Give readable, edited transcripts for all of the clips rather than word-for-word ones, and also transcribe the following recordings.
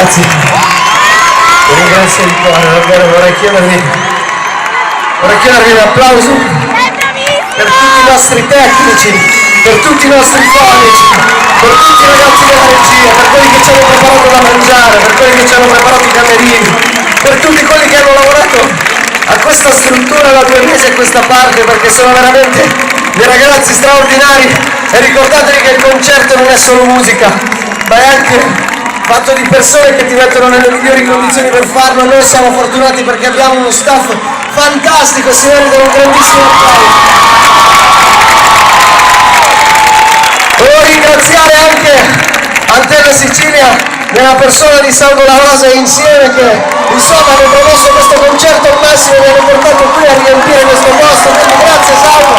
Ragazzi, vi ringrazio di cuore, davvero vorrei chiedervi un applauso per tutti i nostri tecnici, per tutti i nostri fonici, per tutti i ragazzi della regia, per quelli che ci hanno preparato da mangiare, per quelli che ci hanno preparato i camerini, per tutti quelli che hanno lavorato a questa struttura da 2 mesi a questa parte, perché sono veramente dei ragazzi straordinari. E ricordatevi che il concerto non è solo musica, ma è anche fatto di persone che ti mettono nelle migliori condizioni per farlo. Noi siamo fortunati perché abbiamo uno staff fantastico, si merita un grandissimo applauso. Volevo ringraziare anche Antenne Sicilia nella persona di Salvo La Rosa e insieme, che insomma hanno promosso questo concerto al massimo e mi hanno portato qui a riempire questo posto, quindi grazie Salvo,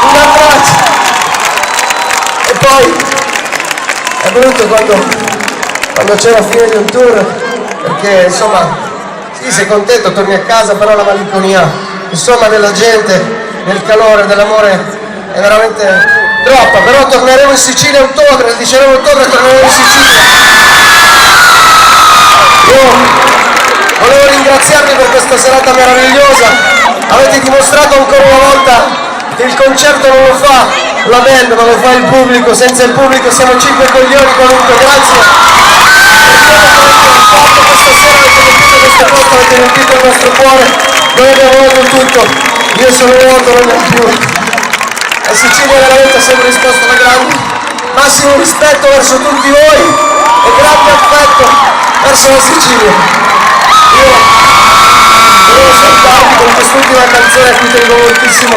un abbraccio. E poi è brutto quando c'è la fine di un tour, perché insomma sì, sei contento, torni a casa, però la malinconia insomma della gente, del calore, dell'amore è veramente troppa. Però torneremo in Sicilia a ottobre, il 19 ottobre torneremo in Sicilia. Io volevo ringraziarvi per questa serata meravigliosa, avete dimostrato ancora una volta che il concerto non lo fa la band, ma lo fa il pubblico. Senza il pubblico siamo 5 coglioni qualunque. Grazie. Questa sera avete riempito questo posto, avete riempito il nostro cuore, noi abbiamo avuto tutto, io sono vuoto, non ne ho più. La Sicilia veramente ha sempre risposto da grande. Massimo rispetto verso tutti voi e grande affetto verso la Sicilia. Io volevo salutarvi con quest'ultima canzone a cui tengo moltissimo,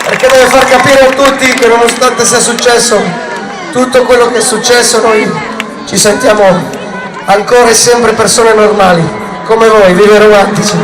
perché deve far capire a tutti che nonostante sia successo tutto quello che è successo, noi ci sentiamo ancora e sempre persone normali, come voi, vive romantici.